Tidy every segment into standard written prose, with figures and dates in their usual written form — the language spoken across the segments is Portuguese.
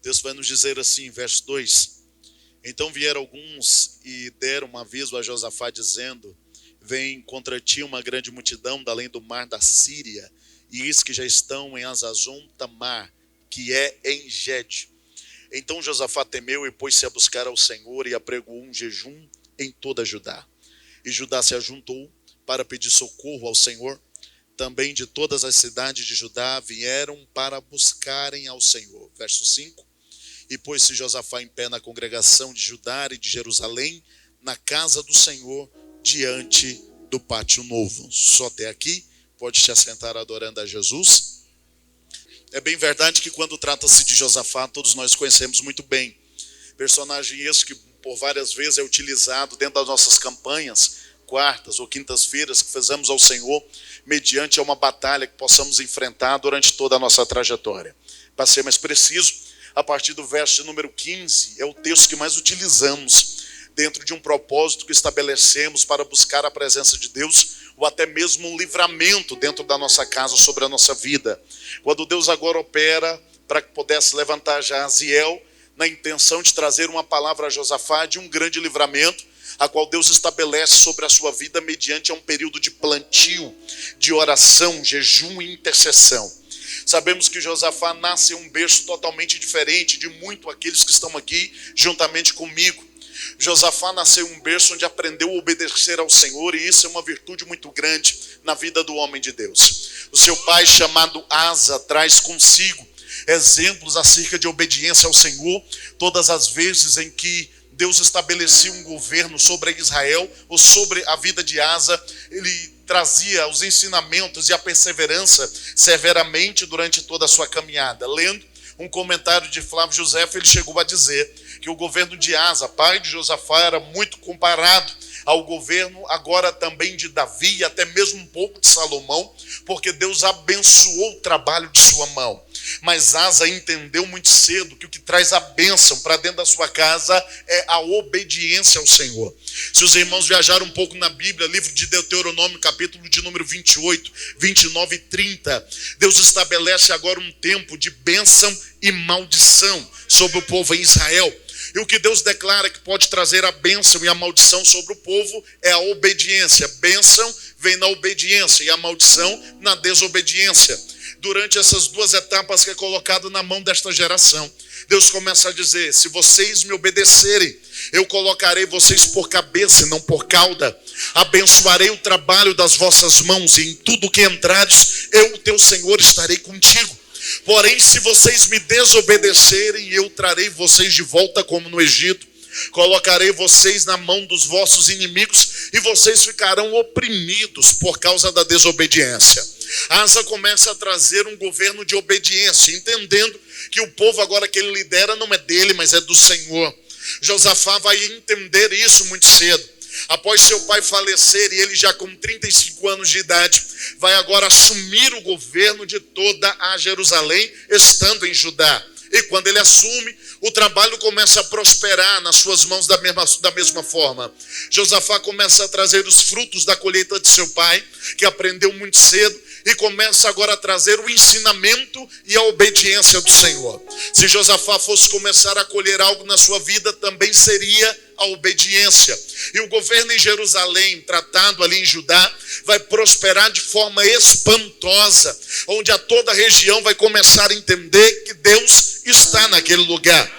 Deus vai nos dizer assim, verso 2: Então vieram alguns e deram um aviso a Josafá, dizendo: Vem contra ti uma grande multidão da além do mar da Síria, e eis que já estão em Hazazon Tamar, que é em Gede. Então Josafá temeu e pôs-se a buscar ao Senhor e apregoou um jejum em toda Judá. E Judá se ajuntou para pedir socorro ao Senhor. Também de todas as cidades de Judá vieram para buscarem ao Senhor. Verso 5. E pôs-se Josafá em pé na congregação de Judá e de Jerusalém, na casa do Senhor, diante do pátio novo. Só até aqui, pode te assentar adorando a Jesus. É bem verdade que quando trata-se de Josafá, todos nós conhecemos muito bem. Personagem esse que por várias vezes é utilizado dentro das nossas campanhas, quartas ou quintas-feiras que fazemos ao Senhor, mediante uma batalha que possamos enfrentar durante toda a nossa trajetória. Para ser mais preciso, a partir do verso de número 15, é o texto que mais utilizamos dentro de um propósito que estabelecemos para buscar a presença de Deus, ou até mesmo um livramento dentro da nossa casa sobre a nossa vida. Quando Deus agora opera para que pudesse levantar Jaziel, na intenção de trazer uma palavra a Josafá de um grande livramento, a qual Deus estabelece sobre a sua vida mediante um período de plantio, de oração, jejum e intercessão. Sabemos que Josafá nasce em um berço totalmente diferente de muito aqueles que estão aqui juntamente comigo. Josafá nasceu em um berço onde aprendeu a obedecer ao Senhor, e isso é uma virtude muito grande na vida do homem de Deus. O seu pai, chamado Asa, traz consigo exemplos acerca de obediência ao Senhor. Todas as vezes em que Deus estabelecia um governo sobre Israel ou sobre a vida de Asa, ele trazia os ensinamentos e a perseverança severamente durante toda a sua caminhada. Lendo um comentário de Flávio José, ele chegou a dizer que o governo de Asa, pai de Josafá, era muito comparado ao governo agora também de Davi e até mesmo um pouco de Salomão, porque Deus abençoou o trabalho de sua mão. Mas Asa entendeu muito cedo que o que traz a bênção para dentro da sua casa é a obediência ao Senhor. Se os irmãos viajaram um pouco na Bíblia, livro de Deuteronômio, capítulo de número 28, 29 e 30, Deus estabelece agora um tempo de bênção e maldição sobre o povo em Israel. E o que Deus declara que pode trazer a bênção e a maldição sobre o povo é a obediência. Bênção vem na obediência e a maldição na desobediência. Durante essas duas etapas que é colocado na mão desta geração, Deus começa a dizer: se vocês me obedecerem, eu colocarei vocês por cabeça e não por cauda. Abençoarei o trabalho das vossas mãos, e em tudo que entrares, eu, teu Senhor, estarei contigo. Porém, se vocês me desobedecerem, eu trarei vocês de volta como no Egito. Colocarei vocês na mão dos vossos inimigos e vocês ficarão oprimidos por causa da desobediência. Asa começa a trazer um governo de obediência, entendendo que o povo agora que ele lidera não é dele, mas é do Senhor. Josafá vai entender isso muito cedo. Após seu pai falecer, e ele já com 35 anos de idade, vai agora assumir o governo de toda a Jerusalém, estando em Judá. E quando ele assume, o trabalho começa a prosperar nas suas mãos da mesma forma. Josafá começa a trazer os frutos da colheita de seu pai, que aprendeu muito cedo, e começa agora a trazer o ensinamento e a obediência do Senhor. Se Josafá fosse começar a colher algo na sua vida, também seria a obediência. E o governo em Jerusalém, tratado ali em Judá, vai prosperar de forma espantosa, onde a toda a região vai começar a entender que Deus está naquele lugar.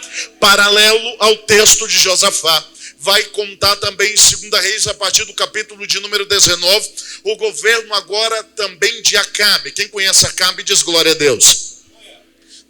Paralelo ao texto de Josafá, vai contar também em 2 Reis, a partir do capítulo de número 19, o governo agora também de Acabe. Quem conhece Acabe diz glória a Deus.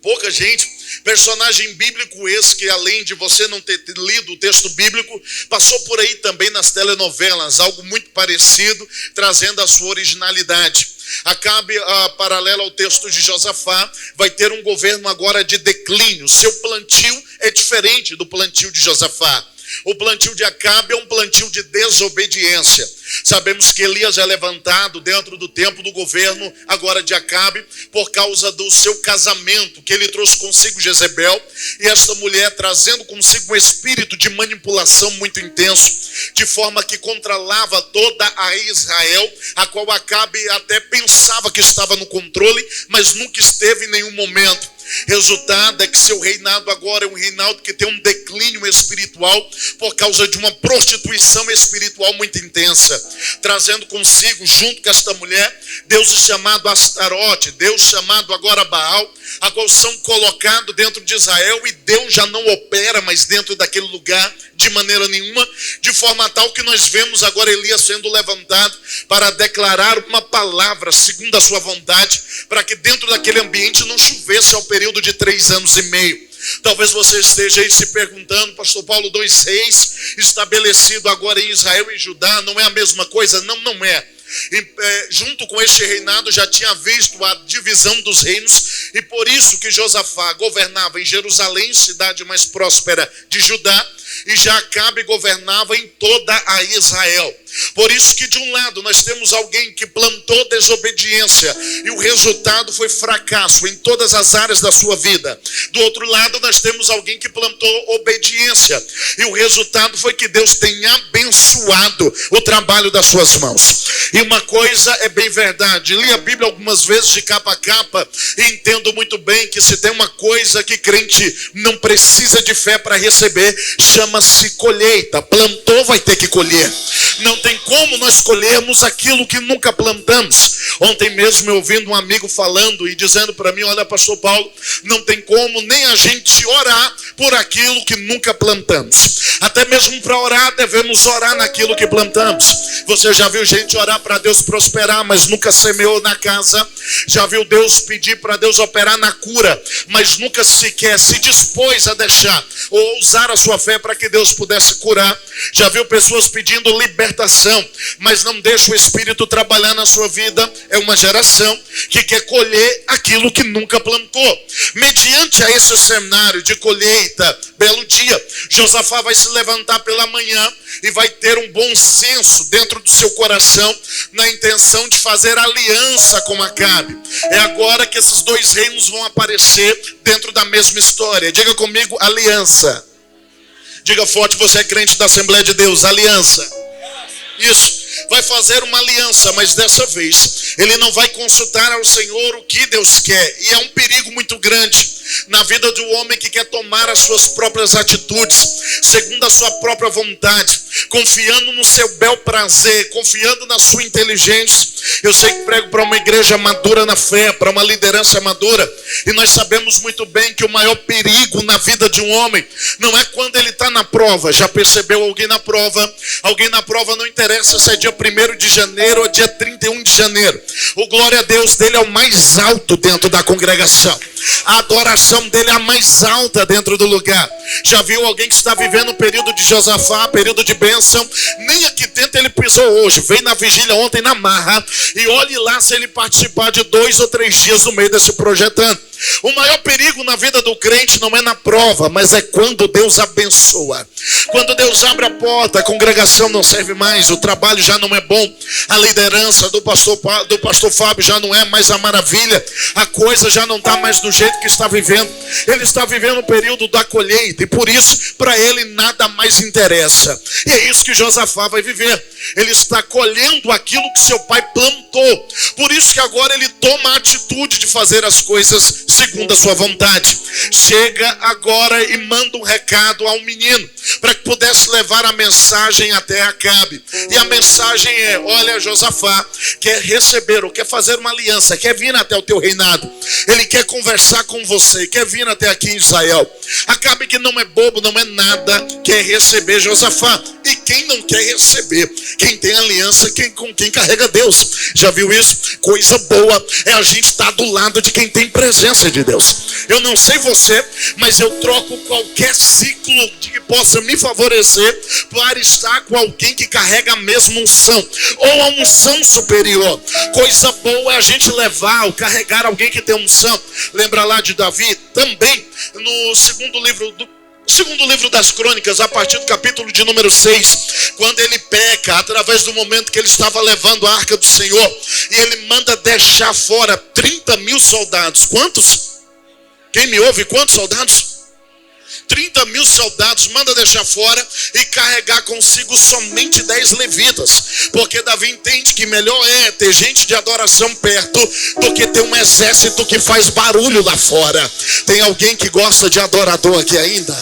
Pouca gente. Personagem bíblico esse que, além de você não ter lido o texto bíblico, passou por aí também nas telenovelas, algo muito parecido, trazendo a sua originalidade. Acabe, paralelo ao texto de Josafá, vai ter um governo agora de declínio. Seu plantio é diferente do plantio de Josafá. O plantio de Acabe é um plantio de desobediência. Sabemos que Elias é levantado dentro do tempo do governo agora de Acabe por causa do seu casamento, que ele trouxe consigo Jezebel, e esta mulher trazendo consigo um espírito de manipulação muito intenso, de forma que controlava toda a Israel, a qual Acabe até pensava que estava no controle, mas nunca esteve em nenhum momento. Resultado é que seu reinado agora é um reinado que tem um declínio espiritual por causa de uma prostituição espiritual muito intensa, trazendo consigo, junto com esta mulher, deuses chamados Astarote, Deus chamado agora Baal, a qual são colocados dentro de Israel, e Deus já não opera mais dentro daquele lugar de maneira nenhuma, de forma tal que nós vemos agora Elias sendo levantado para declarar uma palavra segundo a sua vontade, para que dentro daquele ambiente não chovesse ao período de 3 anos e meio. Talvez você esteja aí se perguntando, pastor Paulo 2,6, estabelecido agora em Israel e Judá, não é a mesma coisa? Não, não é. Junto com este reinado já tinha visto a divisão dos reinos, e por isso que Josafá governava em Jerusalém, cidade mais próspera de Judá, e já Acabe governava em toda a Israel. Por isso que de um lado nós temos alguém que plantou desobediência e o resultado foi fracasso em todas as áreas da sua vida. Do outro lado nós temos alguém que plantou obediência e o resultado foi que Deus tem abençoado o trabalho das suas mãos. E uma coisa é bem verdade, li a Bíblia algumas vezes de capa a capa e entendo muito bem que se tem uma coisa que crente não precisa de fé para receber, chama-se colheita. Plantou, vai ter que colher. Não tem como nós colhermos aquilo que nunca plantamos. Ontem mesmo eu ouvindo um amigo falando e dizendo para mim, olha pastor Paulo, não tem como nem a gente orar por aquilo que nunca plantamos. Até mesmo para orar devemos orar naquilo que plantamos. Você já viu gente orar para Deus prosperar, mas nunca semeou na casa? Já viu Deus pedir para Deus operar na cura, mas nunca sequer se dispôs a deixar ou usar a sua fé para que Deus pudesse curar? Já viu pessoas pedindo libertação, mas não deixa o Espírito trabalhar na sua vida? É uma geração que quer colher aquilo que nunca plantou. Mediante a esse cenário de colheita, belo dia, Josafá vai se levantar pela manhã e vai ter um bom senso dentro do seu coração na intenção de fazer aliança com Acabe. É agora que esses dois reinos vão aparecer dentro da mesma história. Diga comigo, aliança. Diga forte, você é crente da Assembleia de Deus, aliança. Isso, vai fazer uma aliança, mas dessa vez ele não vai consultar ao Senhor o que Deus quer. E é um perigo muito grande na vida de um homem que quer tomar as suas próprias atitudes, segundo a sua própria vontade, confiando no seu bel prazer, confiando na sua inteligência. Eu sei que prego para uma igreja madura na fé, para uma liderança madura, e nós sabemos muito bem que o maior perigo na vida de um homem não é quando ele está na prova. Já percebeu alguém na prova? Alguém na prova não interessa se é dia 1º de janeiro ou dia 31 de janeiro. O glória a Deus dele é o mais alto dentro da congregação. A adoração dele é a mais alta dentro do lugar. Já viu alguém que está vivendo um período de Josafá, período de bênção? Nem aqui dentro ele pisou hoje. Veio na vigília ontem na marra. E olhe lá se ele participar de 2 ou 3 dias no meio desse projetando. O maior perigo na vida do crente não é na prova, mas é quando Deus abençoa. Quando Deus abre a porta, a congregação não serve mais, o trabalho já não é bom, a liderança do pastor Fábio já não é mais a maravilha, a coisa já não está mais do jeito que está vivendo. Ele está vivendo o período da colheita e por isso para ele nada mais interessa. E é isso que Josafá vai viver. Ele está colhendo aquilo que seu pai plantou. Por isso que agora ele toma a atitude de fazer as coisas segundo a sua vontade. Chega agora e manda um recado ao menino para que pudesse levar a mensagem até Acabe. E a mensagem é: olha, Josafá quer receber ou quer fazer uma aliança, quer vir até o teu reinado. Ele quer conversar com você, quer vir até aqui em Israel. Acabe que não é bobo, não é nada, quer receber Josafá. E quem não quer receber? Quem tem aliança, com quem carrega Deus. Já viu isso? Coisa boa é a gente estar do lado de quem tem presença de Deus. Eu não sei você, mas eu troco qualquer ciclo que possa me favorecer para estar com alguém que carrega a mesma unção ou a unção superior. Coisa boa é a gente levar ou carregar alguém que tem unção. Lembra lá de Davi? Também no segundo livro das Crônicas, a partir do capítulo de número 6, quando ele peca, através do momento que ele estava levando a arca do Senhor, e ele manda deixar fora 30.000 soldados. Quantos? Quem me ouve? Quantos soldados? 30.000 soldados, manda deixar fora e carregar consigo somente 10 levitas, porque Davi entende que melhor é ter gente de adoração perto do que ter um exército que faz barulho lá fora. Tem alguém que gosta de adorador aqui ainda?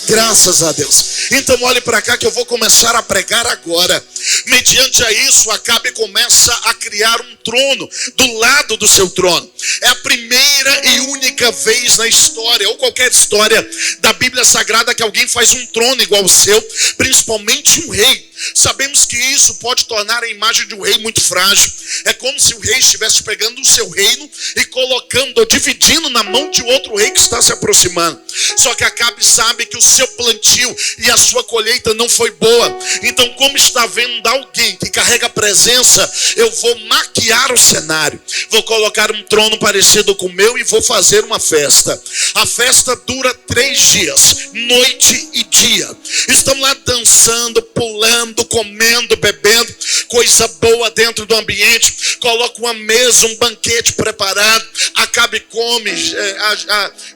Graças a Deus. Então olhe para cá que eu vou começar a pregar agora. Mediante a isso, Acabe começa a criar um trono do lado do seu trono. É a primeira e única vez na história, ou qualquer história da Bíblia Sagrada, que alguém faz um trono igual ao seu, principalmente um rei. Sabemos que isso pode tornar a imagem de um rei muito frágil. É como se o rei estivesse pegando o seu reino e colocando ou dividindo na mão de outro rei que está se aproximando. Só que Acabe sabe que o seu plantio e a sua colheita não foi boa. Então, como está vendo alguém que carrega a presença, eu vou maquiar o cenário. Vou colocar um trono parecido com o meu e vou fazer uma festa. A festa dura 3 dias, noite e dia. Estão lá dançando, pulando, comendo, bebendo, coisa boa dentro do ambiente. Coloca uma mesa, um banquete preparado. Acabe come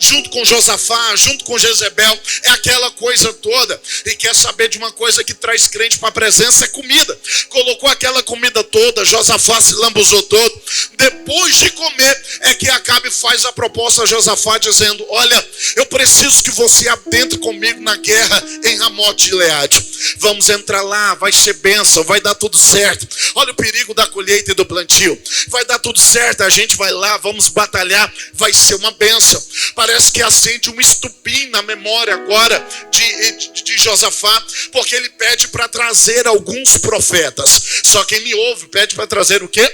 junto com Josafá, junto com Jezebel. É aquela coisa toda. E quer saber de uma coisa que traz crente para a presença? É comida. Colocou aquela comida toda, Josafá se lambuzou todo. Depois de comer é que Acabe faz a proposta a Josafá dizendo: olha, eu preciso que você adentre comigo na guerra em Ramote Gileade. Vamos entrar lá, vai ser bênção, vai dar tudo certo. Olha o perigo da colheita e do plantio. Vai dar tudo certo, a gente vai lá, vamos batalhar, vai ser uma bênção. Parece que acende um estupim na memória agora de Josafá, porque ele pede para trazer alguns profetas. Só quem me ouve pede para trazer o quê?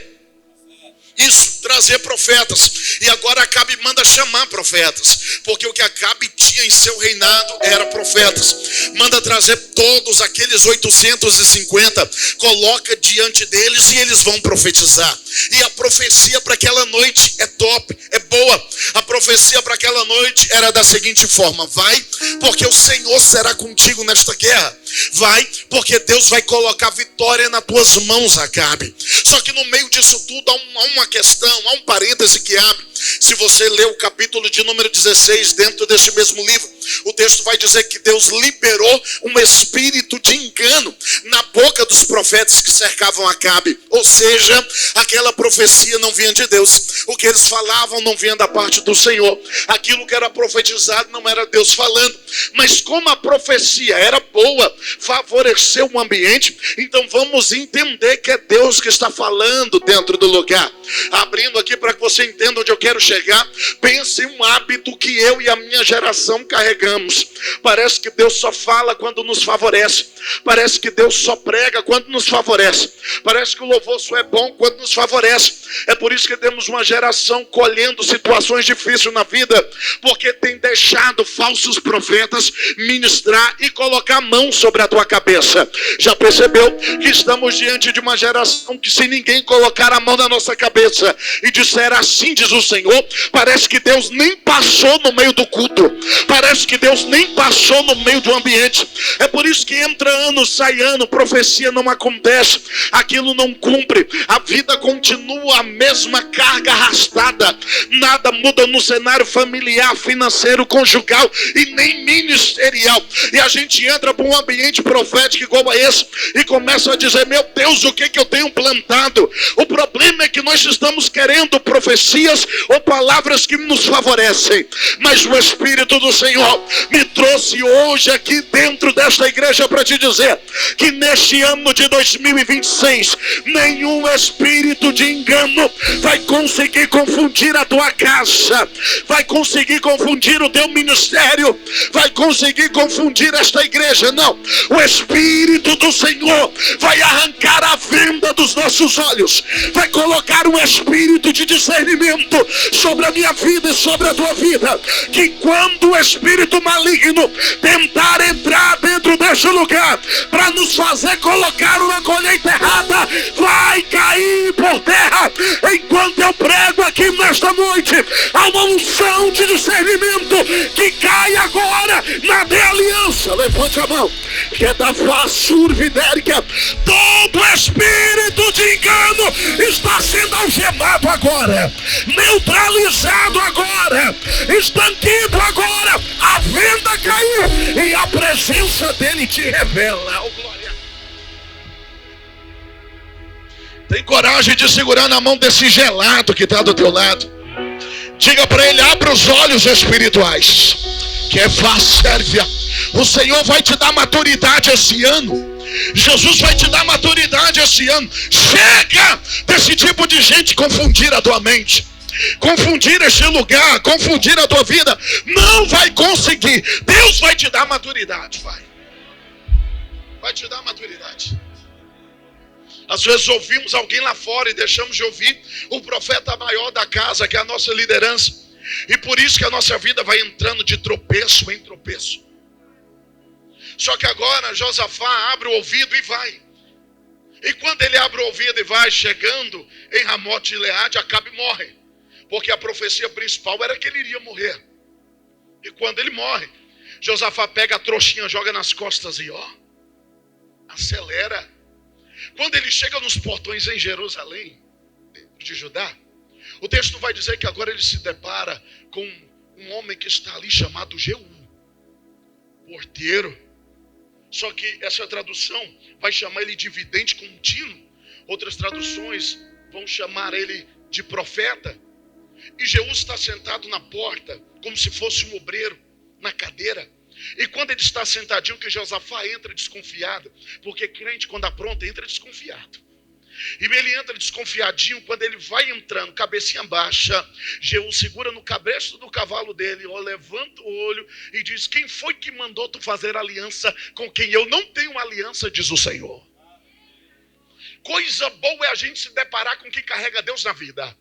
Isso, trazer profetas. E agora Acabe manda chamar profetas, porque o que Acabe tinha em seu reinado era profetas. Manda trazer todos aqueles 850, coloca diante deles e eles vão profetizar. E a profecia para aquela noite é top, é boa. A profecia para aquela noite era da seguinte forma: vai, porque o Senhor será contigo nesta guerra. Vai, porque Deus vai colocar vitória nas tuas mãos, Acabe. Só que no meio disso tudo há uma questão, há um parêntese que abre. Se você ler o capítulo de número 16 dentro deste mesmo livro, o texto vai dizer que Deus liberou um espírito de engano na boca dos profetas que cercavam Acabe. Ou seja, aquela profecia não vinha de Deus. O que eles falavam não vinha da parte do Senhor. Aquilo que era profetizado não era Deus falando. Mas como a profecia era boa, favoreceu o ambiente, então vamos entender que é Deus que está falando dentro do lugar. Abrindo aqui para que você entenda onde eu quero chegar. Pense em um hábito que eu e a minha geração carregamos. Parece que Deus só fala quando nos favorece. Parece que Deus só prega quando nos favorece. Parece que o louvor só é bom quando nos favorece. É por isso que temos uma geração colhendo situações difíceis na vida, porque tem deixado falsos profetas ministrar e colocar a mão sobre a tua cabeça. Já percebeu que estamos diante de uma geração que, se ninguém colocar a mão na nossa cabeça e disser assim diz o Senhor, parece que Deus nem passou no meio do culto. Parece que Deus nem passou no meio do ambiente. É por isso que entra ano, sai ano, profecia não acontece, aquilo não cumpre, a vida continua a mesma carga arrastada, nada muda no cenário familiar, financeiro, conjugal e nem ministerial. E a gente entra para um ambiente profético igual a esse e começa a dizer: meu Deus, o que eu tenho plantado? O problema é que nós estamos querendo profecias ou palavras que nos favorecem, mas o Espírito do Senhor me trouxe hoje aqui dentro desta igreja para te dizer que neste ano de 2026 nenhum espírito de engano vai conseguir confundir a tua casa, vai conseguir confundir o teu ministério, vai conseguir confundir esta igreja. Não, o Espírito do Senhor vai arrancar a venda dos nossos olhos, vai colocar um espírito de discernimento sobre a minha vida e sobre a tua vida, que quando o espírito maligno tentar entrar dentro deste lugar para nos fazer colocar uma colheita errada, vai cair por terra, enquanto eu prego aqui nesta noite, há uma unção de discernimento que cai agora na de aliança. Levante a mão. Que é da vassurvidérica. Todo espírito de engano está sendo algemado agora, neutralizado agora, estanquido agora. A venda caiu e a presença dele te revela. Oh, glória. Tem coragem de segurar na mão desse gelado que está do teu lado. Diga para ele: abra os olhos espirituais, que é fácil. O Senhor vai te dar maturidade esse ano. Jesus vai te dar maturidade esse ano. Chega desse tipo de gente confundir a tua mente, confundir este lugar, confundir a tua vida. Não vai conseguir. Deus vai te dar maturidade. Vai te dar maturidade. Às vezes ouvimos alguém lá fora e deixamos de ouvir o profeta maior da casa, que é a nossa liderança. E por isso que a nossa vida vai entrando de tropeço em tropeço. Só que agora Josafá abre o ouvido e vai. E quando ele abre o ouvido e vai, chegando em Ramote de Gileade, Acabe morre. Porque a profecia principal era que ele iria morrer. E quando ele morre, Josafá pega a trouxinha, joga nas costas e acelera. Quando ele chega nos portões em Jerusalém, de Judá, o texto vai dizer que agora ele se depara com um homem que está ali chamado Jeú, porteiro. Só que essa tradução vai chamar ele de vidente contínuo. Outras traduções vão chamar ele de profeta. E Jeú está sentado na porta, como se fosse um obreiro, na cadeira. E quando ele está sentadinho, que Josafá entra desconfiado, porque crente quando apronta entra desconfiado. E ele entra desconfiadinho. Quando ele vai entrando, cabecinha baixa, Jeú segura no cabresto do cavalo dele, levanta o olho e diz: quem foi que mandou tu fazer aliança com quem eu não tenho aliança, diz o Senhor. Coisa boa é a gente se deparar com quem carrega Deus na vida.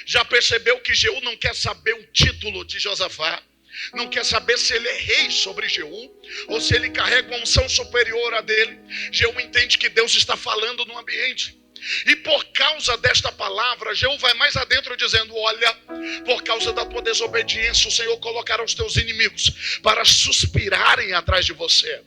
Já percebeu que Jeú não quer saber o título de Josafá? Não quer saber se ele é rei sobre Jeú ou se ele carrega uma unção superior a dele. Jeú entende que Deus está falando no ambiente. E por causa desta palavra, Jeú vai mais adentro dizendo: olha, por causa da tua desobediência, o Senhor colocará os teus inimigos para suspirarem atrás de você.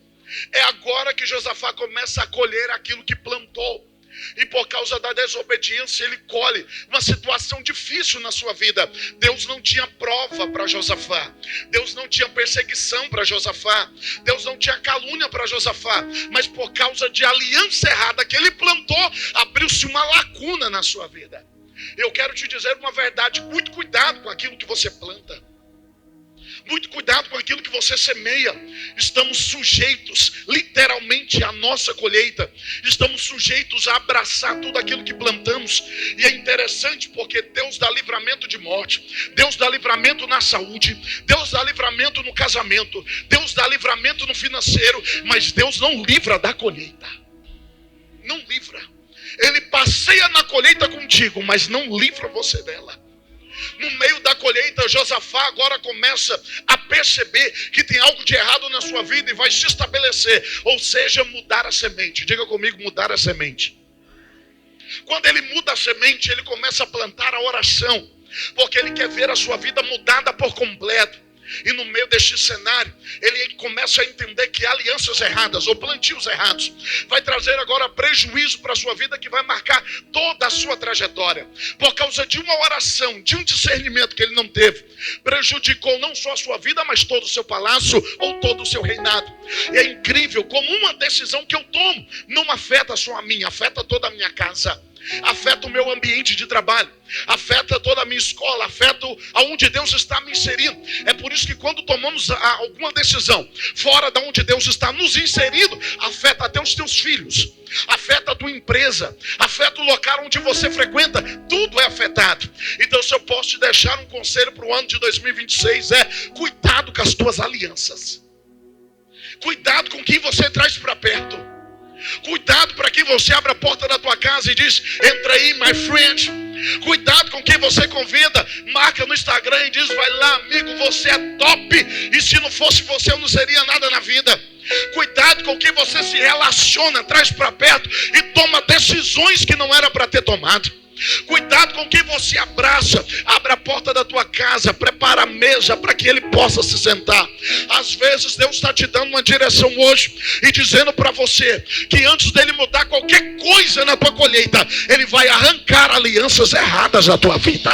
É agora que Josafá começa a colher aquilo que plantou. E por causa da desobediência, ele colhe uma situação difícil na sua vida. Deus não tinha prova para Josafá. Deus não tinha perseguição para Josafá. Deus não tinha calúnia para Josafá. Mas por causa de aliança errada que ele plantou, abriu-se uma lacuna na sua vida. Eu quero te dizer uma verdade: muito cuidado com aquilo que você planta. Muito cuidado com aquilo que você semeia. Estamos sujeitos, literalmente, à nossa colheita. Estamos sujeitos a abraçar tudo aquilo que plantamos. E é interessante porque Deus dá livramento de morte. Deus dá livramento na saúde. Deus dá livramento no casamento. Deus dá livramento no financeiro. Mas Deus não livra da colheita. Não livra. Ele passeia na colheita contigo, mas não livra você dela. No meio da colheita, Josafá agora começa a perceber que tem algo de errado na sua vida e vai se estabelecer. Ou seja, mudar a semente. Diga comigo: mudar a semente. Quando ele muda a semente, ele começa a plantar a oração, porque ele quer ver a sua vida mudada por completo. E no meio deste cenário, ele começa a entender que alianças erradas ou plantios errados vai trazer agora prejuízo para a sua vida, que vai marcar toda a sua trajetória. Por causa de uma oração, de um discernimento que ele não teve, prejudicou não só a sua vida, mas todo o seu palácio ou todo o seu reinado. E é incrível como uma decisão que eu tomo não afeta só a minha, afeta toda a minha casa. Afeta o meu ambiente de trabalho, afeta toda a minha escola, afeta aonde Deus está me inserindo. É por isso que quando tomamos alguma decisão fora de onde Deus está nos inserindo, afeta até os teus filhos, afeta a tua empresa, afeta o local onde você frequenta, tudo é afetado. Então, se eu posso te deixar um conselho para o ano de 2026, é: cuidado com as tuas alianças. Cuidado com quem você traz para perto. Cuidado para quem você abre a porta da tua casa e diz: entra aí, my friend. Cuidado com quem você convida, marca no Instagram e diz: vai lá, amigo, você é top. E se não fosse você, eu não seria nada na vida. Cuidado com quem você se relaciona, traz para perto e toma decisões que não era para ter tomado. Cuidado com quem você abraça. Abre a porta da tua casa, prepara a mesa para que ele possa se sentar. Às vezes Deus está te dando uma direção hoje e dizendo para você que antes dele mudar qualquer coisa na tua colheita, ele vai arrancar alianças erradas da tua vida.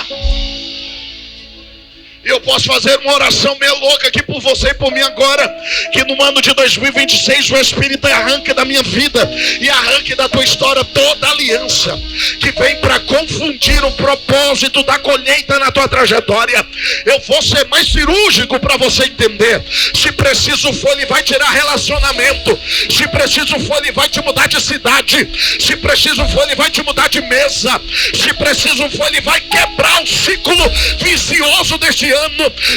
E eu posso fazer uma oração meio louca aqui por você e por mim agora, que no ano de 2026 o Espírito arranque da minha vida e arranque da tua história toda aliança que vem para confundir o propósito da colheita na tua trajetória. Eu vou ser mais cirúrgico para você entender. Se preciso for, ele vai tirar relacionamento. Se preciso for, ele vai te mudar de cidade. Se preciso for, ele vai te mudar de mesa. Se preciso for, ele vai quebrar o ciclo vicioso deste ano.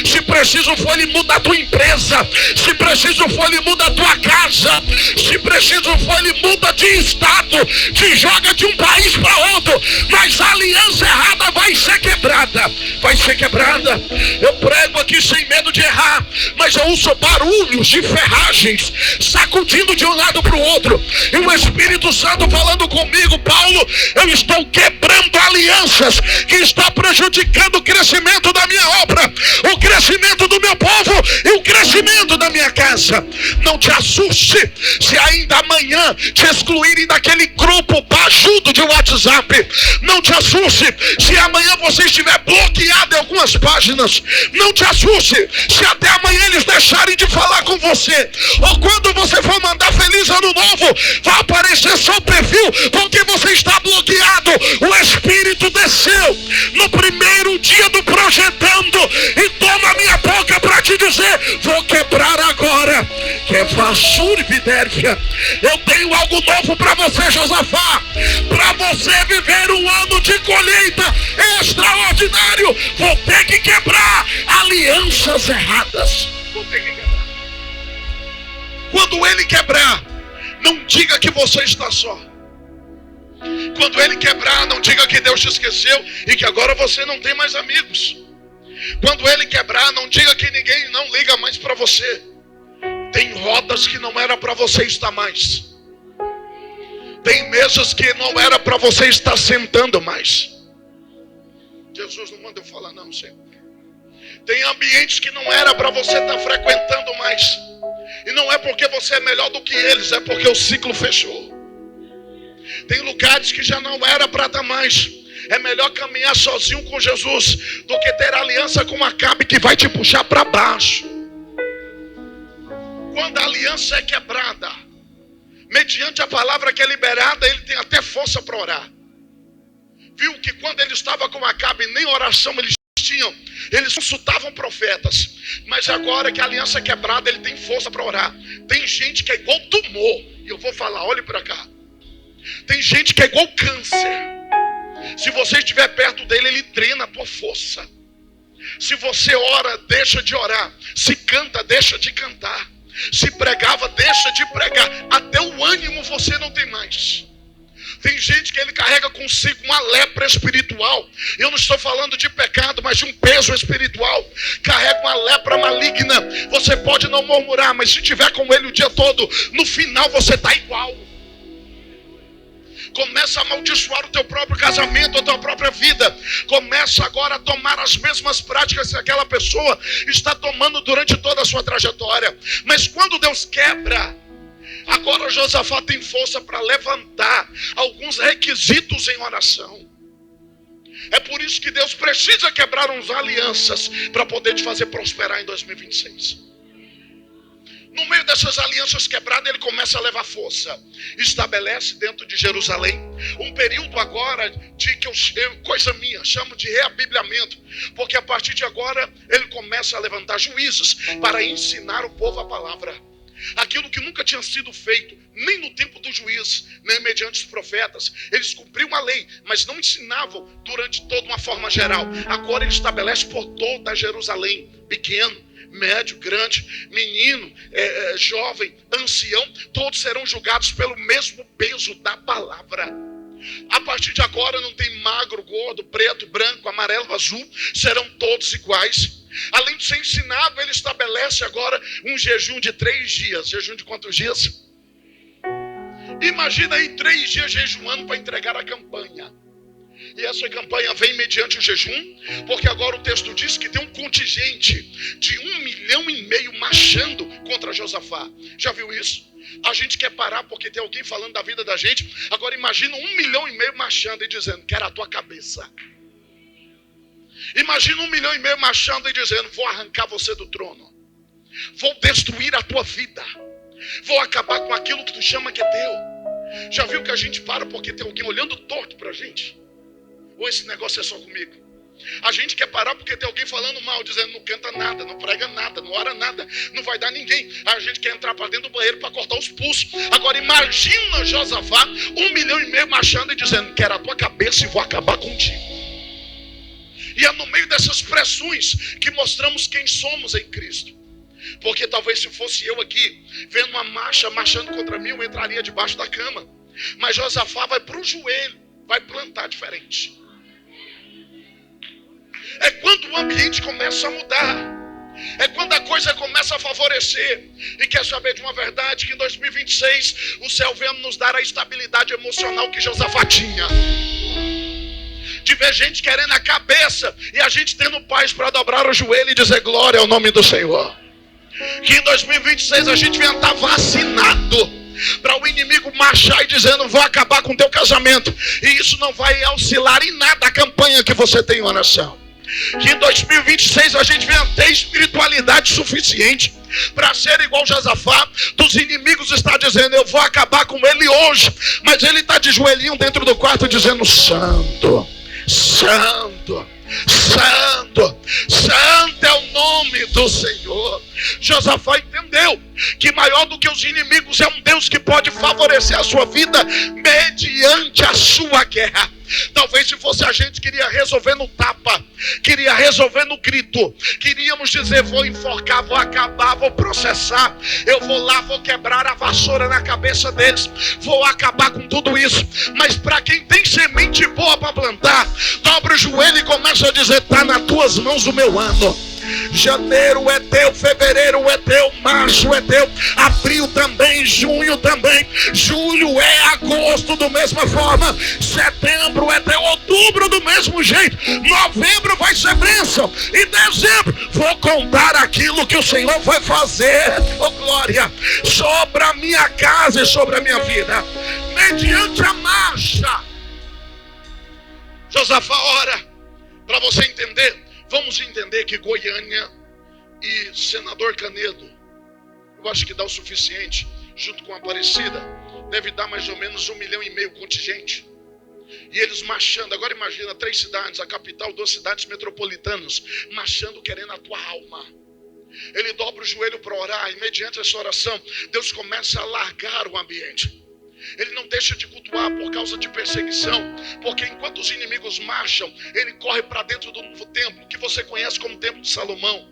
Se preciso for, ele muda a tua empresa. Se preciso for, ele muda a tua casa. Se preciso for, ele muda de estado, te joga de um país para outro. Mas a aliança errada vai ser quebrada. Vai ser quebrada. Eu prego aqui sem medo de errar, mas eu uso barulhos de ferragens sacudindo de um lado para o outro, e o Espírito Santo falando comigo: Paulo, eu estou quebrando alianças que está prejudicando o crescimento da minha obra, o crescimento do meu povo e o crescimento da minha casa. Não te assuste se ainda amanhã te excluírem daquele grupo bajudo de WhatsApp. Não te assuste se amanhã você estiver bloqueado em algumas páginas. Não te assuste se até amanhã eles deixarem de falar com você. Ou quando você for mandar feliz ano novo, vai aparecer só o perfil porque você está bloqueado. O Espírito desceu no primeiro dia do projetando e toma a minha boca para te dizer: vou quebrar agora. Que é Vassur Vidérfia. Eu tenho algo novo para você, Josafá. Para você viver um ano de colheita extraordinário, vou ter que quebrar alianças erradas. Vou ter que quebrar. Quando ele quebrar, não diga que você está só. Quando ele quebrar, não diga que Deus te esqueceu e que agora você não tem mais amigos. Quando ele quebrar, não diga que ninguém não liga mais para você. Tem rodas que não era para você estar mais. Tem mesas que não era para você estar sentando mais. Jesus não manda eu falar não, Senhor. Tem ambientes que não era para você estar frequentando mais. E não é porque você é melhor do que eles, é porque o ciclo fechou. Tem lugares que já não era para estar mais. É melhor caminhar sozinho com Jesus do que ter aliança com Acabe, que vai te puxar para baixo. Quando a aliança é quebrada, mediante a palavra que é liberada, ele tem até força para orar. Viu que quando ele estava com Acabe, nem oração eles tinham. Eles consultavam profetas. Mas agora que a aliança é quebrada, ele tem força para orar. Tem gente que é igual tumor. E eu vou falar, olhe para cá. Tem gente que é igual câncer. Se você estiver perto dele, ele drena a tua força. Se você ora, deixa de orar. Se canta, deixa de cantar. Se pregava, deixa de pregar. Até o ânimo você não tem mais. Tem gente que ele carrega consigo uma lepra espiritual. Eu não estou falando de pecado, mas de um peso espiritual. Carrega uma lepra maligna. Você pode não murmurar, mas se tiver com ele o dia todo, no final você está igual. Começa a amaldiçoar o teu próprio casamento, a tua própria vida. Começa agora a tomar as mesmas práticas que aquela pessoa está tomando durante toda a sua trajetória. Mas quando Deus quebra, agora Josafá tem força para levantar alguns requisitos em oração. É por isso que Deus precisa quebrar uns alianças para poder te fazer prosperar em 2026. No meio dessas alianças quebradas, ele começa a levar força. Estabelece dentro de Jerusalém um período agora de que coisa minha, chamo de reabibliamento. Porque a partir de agora, ele começa a levantar juízes para ensinar o povo a palavra. Aquilo que nunca tinha sido feito, nem no tempo dos juízes, nem mediante os profetas. Eles cumpriam a lei, mas não ensinavam durante toda uma forma geral. Agora ele estabelece por toda Jerusalém, pequeno, médio, grande, menino, jovem, ancião, todos serão julgados pelo mesmo peso da palavra. A partir de agora não tem magro, gordo, preto, branco, amarelo, azul, serão todos iguais. Além de ser ensinável, ele estabelece agora um jejum de 3 dias. Jejum de quantos dias? Imagina aí 3 dias jejuando para entregar a campanha. E essa campanha vem mediante o jejum, porque agora o texto diz que tem um contingente de 1,5 milhão marchando contra Josafá. Já viu isso? A gente quer parar porque tem alguém falando da vida da gente. Agora imagina 1,5 milhão marchando e dizendo: quero a tua cabeça. Imagina 1,5 milhão marchando e dizendo: vou arrancar você do trono, vou destruir a tua vida, vou acabar com aquilo que tu chama que é teu. Já viu que a gente para porque tem alguém olhando torto pra gente? Ou esse negócio é só comigo? A gente quer parar porque tem alguém falando mal, dizendo: não canta nada, não prega nada, não ora nada, não vai dar ninguém. A gente quer entrar para dentro do banheiro para cortar os pulsos. Agora imagina Josafá, 1,5 milhão marchando e dizendo: quero a tua cabeça e vou acabar contigo. E é no meio dessas pressões que mostramos quem somos em Cristo. Porque talvez se fosse eu aqui, vendo uma marcha marchando contra mim, eu entraria debaixo da cama. Mas Josafá vai para o joelho, vai plantar diferente. É quando o ambiente começa a mudar. É quando a coisa começa a favorecer. E quer saber de uma verdade? Que em 2026 o céu vem nos dar a estabilidade emocional que Josafá tinha. De ver gente querendo a cabeça e a gente tendo paz para dobrar o joelho e dizer glória ao nome do Senhor. Que em 2026 a gente venha estar vacinado para o inimigo marchar e dizendo: vou acabar com o teu casamento. E isso não vai auxiliar em nada a campanha que você tem em oração. Que em 2026 a gente venha ter espiritualidade suficiente para ser igual Josafá. Dos inimigos está dizendo: eu vou acabar com ele hoje. Mas ele está de joelhinho dentro do quarto dizendo: santo, santo, santo, santo é o nome do Senhor. Josafá entendeu que maior do que os inimigos é um Deus que pode favorecer a sua vida mediante a sua guerra. Talvez se fosse a gente queria resolver no tapa, queria resolver no grito, queríamos dizer: vou enforcar, vou acabar, vou processar, eu vou lá, vou quebrar a vassoura na cabeça deles, vou acabar com tudo isso. Mas para quem tem semente boa para plantar, dobra o joelho e começa a dizer: está nas tuas mãos o meu ano. Janeiro é teu, fevereiro é teu, março é teu, abril também, junho também, julho é, agosto da mesma forma, setembro é teu, outubro do mesmo jeito, novembro vai ser bênção, e dezembro vou contar aquilo que o Senhor vai fazer, oh glória, sobre a minha casa e sobre a minha vida, mediante a marcha. Josafá ora, para você entender. Vamos entender que Goiânia e Senador Canedo, eu acho que dá o suficiente, junto com a Aparecida, deve dar mais ou menos 1,5 milhão contingente. E eles marchando, agora imagina 3 cidades, a capital, 2 cidades metropolitanas, marchando querendo a tua alma. Ele dobra o joelho para orar, e mediante essa oração, Deus começa a largar o ambiente. Ele não deixa de cultuar por causa de perseguição, porque enquanto os inimigos marcham, ele corre para dentro do novo templo, que você conhece como Templo de Salomão.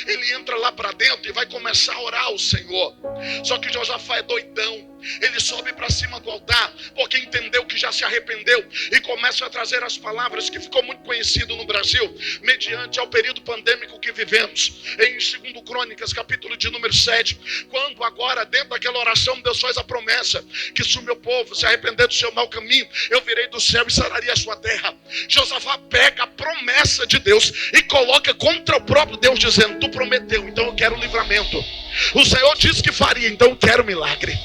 Ele entra lá para dentro e vai começar a orar ao Senhor. Só que Josafá é doidão. Ele sobe para cima do altar, porque entendeu que já se arrependeu, e começa a trazer as palavras que ficou muito conhecido no Brasil, mediante ao período pandêmico que vivemos. Em 2 Crônicas, capítulo de número 7, quando agora dentro daquela oração Deus faz a promessa, que se o meu povo se arrepender do seu mau caminho, eu virei do céu e sararia a sua terra. Josafá pega a promessa de Deus e coloca contra o próprio Deus, dizendo: tu prometeu, então eu quero livramento. O Senhor disse que faria, então eu quero milagre.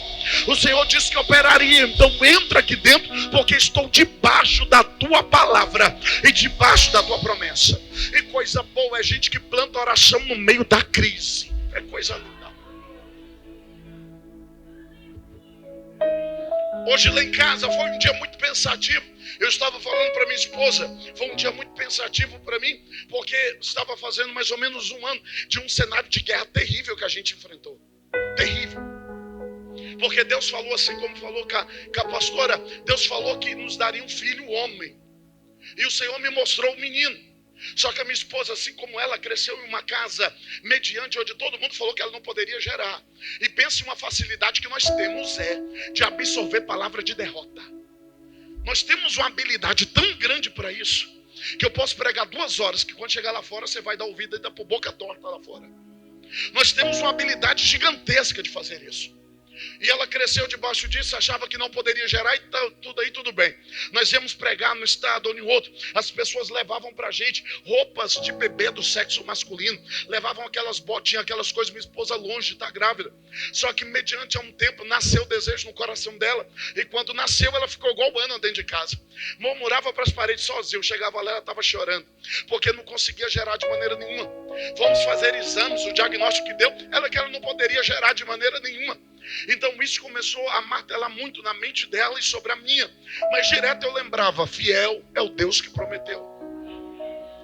O Senhor disse que operaria, então entra aqui dentro, porque estou debaixo da tua palavra e debaixo da tua promessa. E coisa boa é gente que planta oração no meio da crise. É coisa linda. Hoje lá em casa foi um dia muito pensativo. Eu estava falando para minha esposa, foi um dia muito pensativo para mim, porque estava fazendo mais ou menos 1 ano de um cenário de guerra terrível que a gente enfrentou. Terrível. Porque Deus falou assim, como falou com a pastora, Deus falou que nos daria um filho homem. E o Senhor me mostrou o menino. Só que a minha esposa, assim como ela, cresceu em uma casa mediante onde todo mundo falou que ela não poderia gerar. E pense em uma facilidade que nós temos de absorver palavra de derrota. Nós temos uma habilidade tão grande para isso, que eu posso pregar 2 horas, que quando chegar lá fora você vai dar ouvido e dar por boca torta lá fora. Nós temos uma habilidade gigantesca de fazer isso. E ela cresceu debaixo disso, achava que não poderia gerar, e tudo aí, tudo bem. Nós íamos pregar no estado ou em outro, as pessoas levavam pra gente roupas de bebê do sexo masculino, levavam aquelas botinhas, aquelas coisas, minha esposa longe de estar grávida. Só que mediante a um tempo, nasceu o desejo no coração dela, e quando nasceu, ela ficou igual Ana dentro de casa. Murmurava para as paredes sozinha, eu chegava lá, ela estava chorando, porque não conseguia gerar de maneira nenhuma. Vamos fazer exames, o diagnóstico que deu, que ela não poderia gerar de maneira nenhuma. Então isso começou a martelar muito na mente dela e sobre a minha. Mas direto eu lembrava, fiel é o Deus que prometeu.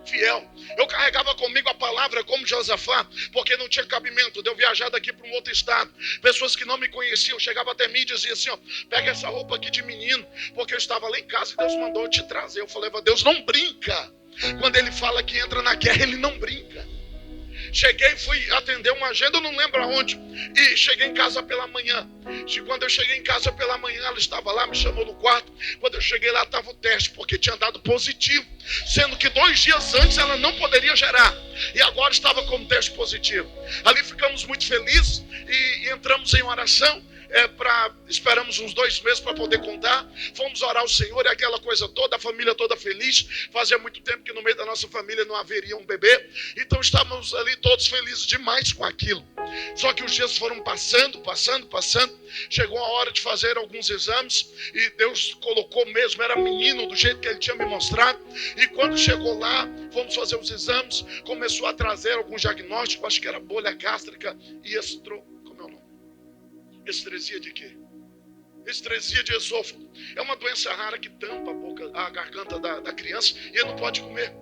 Fiel. Eu carregava comigo a palavra como Josafá, porque não tinha cabimento de eu viajar daqui para um outro estado. Pessoas que não me conheciam chegavam até mim e diziam assim, ó, pega essa roupa aqui de menino, porque eu estava lá em casa e Deus mandou eu te trazer. Eu falei, Deus não brinca. Quando ele fala que entra na guerra, ele não brinca. Cheguei, fui atender uma agenda, eu não lembro aonde, e cheguei em casa pela manhã. Quando eu cheguei em casa pela manhã, ela estava lá, me chamou no quarto. Quando eu cheguei lá, estava o teste, porque tinha dado positivo, sendo que 2 dias antes ela não poderia gerar, e agora estava como teste positivo. Ali ficamos muito felizes e entramos em oração. Esperamos uns 2 meses para poder contar. Fomos orar ao Senhor e aquela coisa toda, a família toda feliz. Fazia muito tempo que no meio da nossa família não haveria um bebê. Então estávamos ali todos felizes demais com aquilo. Só que os dias foram passando. Chegou a hora de fazer alguns exames e Deus colocou mesmo, era menino do jeito que Ele tinha me mostrado. E quando chegou lá, fomos fazer os exames, começou a trazer alguns diagnósticos, acho que era bolha gástrica e estresia de quê? Estresia de esôfago. É uma doença rara que tampa a garganta da criança e ele não pode comer.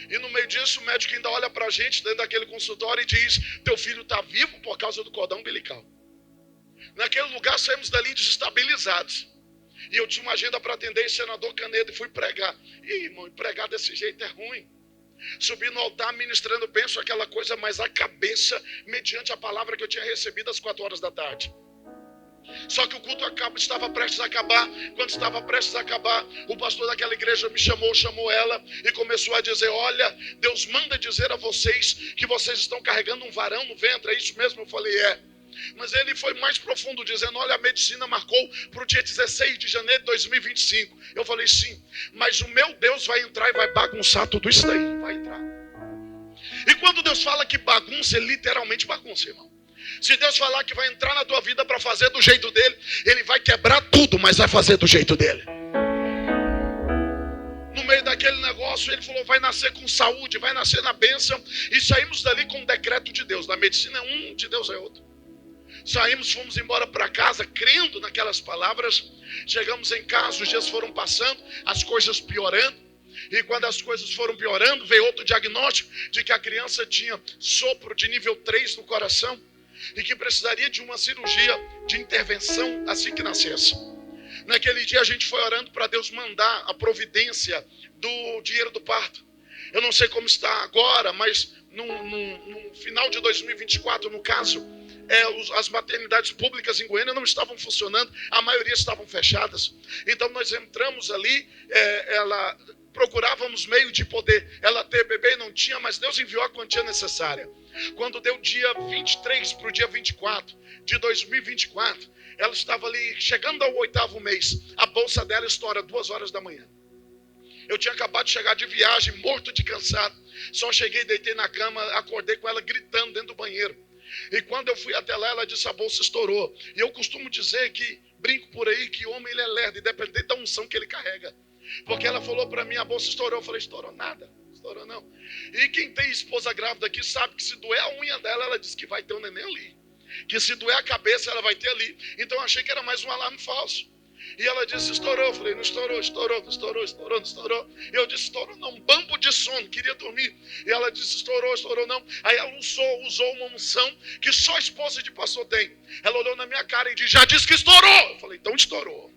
E no meio disso o médico ainda olha pra gente dentro daquele consultório e diz, teu filho está vivo por causa do cordão umbilical. Naquele lugar saímos dali desestabilizados. E eu tinha uma agenda para atender em Senador Canedo e fui pregar. E irmão, pregar desse jeito é ruim. Subi no altar ministrando, penso aquela coisa, mas a cabeça, mediante a palavra que eu tinha recebido às 4 horas da tarde. Só que o culto estava prestes a acabar. Quando estava prestes a acabar, o pastor daquela igreja me chamou ela e começou a dizer, olha, Deus manda dizer a vocês que vocês estão carregando um varão no ventre. É isso mesmo? Eu falei, é. Mas ele foi mais profundo, dizendo, olha, a medicina marcou para o dia 16 de janeiro de 2025. Eu falei, sim, mas o meu Deus vai entrar e vai bagunçar tudo isso daí. Vai entrar. E quando Deus fala que bagunça, ele literalmente bagunça, irmão. Se Deus falar que vai entrar na tua vida para fazer do jeito dele, ele vai quebrar tudo, mas vai fazer do jeito dele. No meio daquele negócio, ele falou, vai nascer com saúde, vai nascer na bênção. E saímos dali com um decreto de Deus. Na medicina é um, de Deus é outro. Saímos, fomos embora para casa, crendo naquelas palavras. Chegamos em casa, os dias foram passando, as coisas piorando. E quando as coisas foram piorando, veio outro diagnóstico de que a criança tinha sopro de nível 3 no coração e que precisaria de uma cirurgia de intervenção assim que nascesse. Naquele dia a gente foi orando para Deus mandar a providência do dinheiro do parto. Eu não sei como está agora, mas no final de 2024, no caso, as maternidades públicas em Goiânia não estavam funcionando, a maioria estavam fechadas. Então nós entramos ali, procurávamos meio de poder ela ter bebê, não tinha, mas Deus enviou a quantia necessária. Quando deu dia 23 para o dia 24 de 2024, ela estava ali, chegando ao 8º mês, a bolsa dela estoura 2 horas da manhã. Eu tinha acabado de chegar de viagem, morto de cansado, só cheguei, deitei na cama, acordei com ela gritando dentro do banheiro. E quando eu fui até lá, ela disse, a bolsa estourou. E eu costumo dizer que, brinco por aí, que homem ele é lerdo, independente da unção que ele carrega. Porque ela falou para mim, a bolsa estourou. Eu falei, estourou nada, estourou não. E quem tem esposa grávida aqui sabe que se doer a unha dela, ela diz que vai ter um neném ali. Que se doer a cabeça, ela vai ter ali. Então eu achei que era mais um alarme falso. E ela disse, estourou. Eu falei, não estourou. E eu disse, estourou não, um bambo de sono, queria dormir. E ela disse, estourou não. Aí ela usou uma unção que só a esposa de pastor tem. Ela olhou na minha cara e disse, já disse que estourou. Eu falei, então estourou.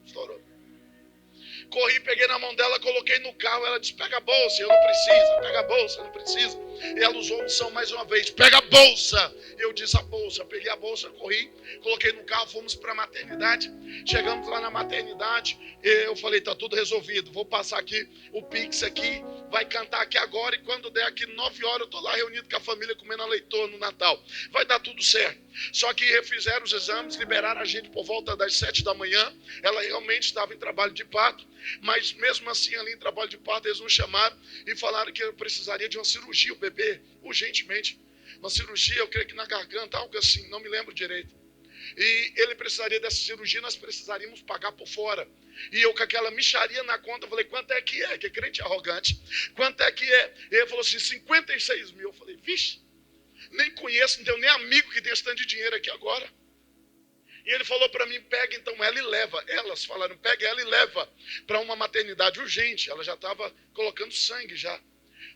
Corri, peguei na mão dela, coloquei no carro. Ela disse, pega a bolsa. Eu não preciso, pega a bolsa, eu não preciso. E ela usou a unção mais uma vez, pega a bolsa. Eu disse a bolsa, peguei a bolsa, corri, coloquei no carro, fomos para a maternidade. Chegamos lá na maternidade, eu falei, tá tudo resolvido, vou passar aqui o Pix aqui, vai cantar aqui agora. E quando der aqui 9 horas, eu tô lá reunido com a família comendo a leitoa no Natal. Vai dar tudo certo. Só que refizeram os exames, liberaram a gente por volta das 7 da manhã. Ela realmente estava em trabalho de parto, mas mesmo assim ali em trabalho de parto eles nos chamaram e falaram que eu precisaria de uma cirurgia, o bebê, urgentemente. Uma cirurgia, eu creio que na garganta, algo assim, não me lembro direito. E ele precisaria dessa cirurgia, nós precisaríamos pagar por fora. E eu com aquela mixaria na conta, eu falei, quanto é que é? Que crente arrogante. Quanto é que é? E ele falou assim, 56 mil. Eu falei, vixe, nem conheço, não tenho nem amigo que tenha esse tanto de dinheiro aqui agora. E ele falou para mim, pega então ela e leva. Elas falaram, pega ela e leva para uma maternidade urgente. Ela já estava colocando sangue já.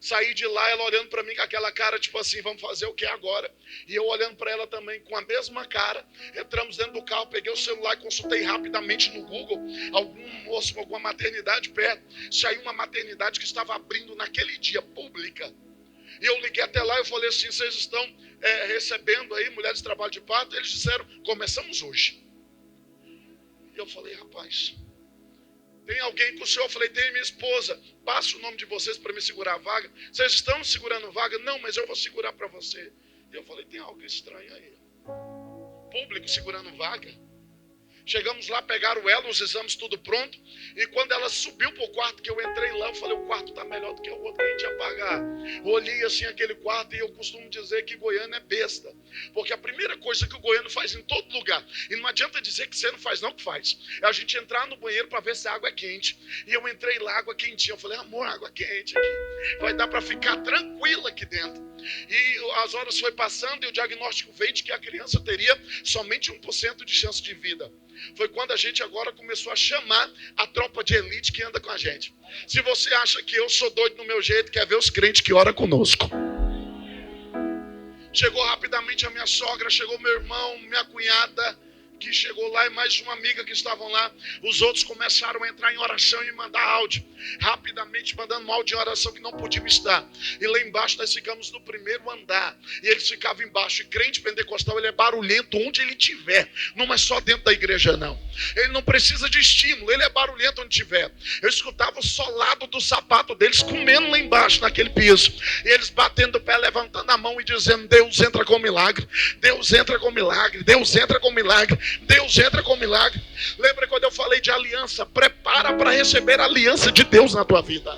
Saí de lá, ela olhando para mim com aquela cara, tipo assim, vamos fazer o que agora? E eu olhando para ela também com a mesma cara. Entramos dentro do carro, peguei o celular e consultei rapidamente no Google algum moço, alguma maternidade perto. Saiu uma maternidade que estava abrindo naquele dia, pública. E eu liguei até lá e falei assim, vocês estão recebendo aí mulheres de trabalho de parto? Eles disseram, começamos hoje. E eu falei, rapaz, tem alguém com o senhor? Eu falei, tem minha esposa. Passa o nome de vocês para me segurar a vaga. Vocês estão segurando vaga? Não, mas eu vou segurar para você. E eu falei, tem algo estranho aí. Público segurando vaga. Chegamos lá, pegaram ela, os exames tudo pronto. E quando ela subiu para o quarto, que eu entrei lá, eu falei, o quarto está melhor do que o outro que a gente ia pagar. Eu olhei assim aquele quarto e eu costumo dizer que Goiânia é besta. Porque a primeira coisa que o goiano faz em todo lugar, e não adianta dizer que você não faz, não que faz, é a gente entrar no banheiro para ver se a água é quente. E eu entrei lá, água quentinha. Eu falei, amor, água quente aqui. Vai dar para ficar tranquila aqui dentro. E as horas foi passando e o diagnóstico veio de que a criança teria somente 1% de chance de vida. Foi quando a gente agora começou a chamar a tropa de elite que anda com a gente. Se você acha que eu sou doido no meu jeito, quer ver os crentes que oram conosco. Chegou rapidamente a minha sogra, chegou meu irmão, minha cunhada, que chegou lá, e mais uma amiga que estavam lá. Os outros começaram a entrar em oração e mandar áudio. Rapidamente mandando um áudio de oração que não podiam estar. E lá embaixo nós ficamos no primeiro andar. E eles ficavam embaixo. E crente pentecostal, ele é barulhento onde ele estiver. Não é só dentro da igreja, não. Ele não precisa de estímulo, ele é barulhento onde estiver. Eu escutava o solado do sapato deles comendo lá embaixo, naquele piso. E eles batendo o pé, levantando a mão e dizendo, Deus entra com milagre. Deus entra com milagre. Deus entra com milagre. Deus entra com milagre. Lembra quando eu falei de aliança? Prepara para receber a aliança de Deus na tua vida.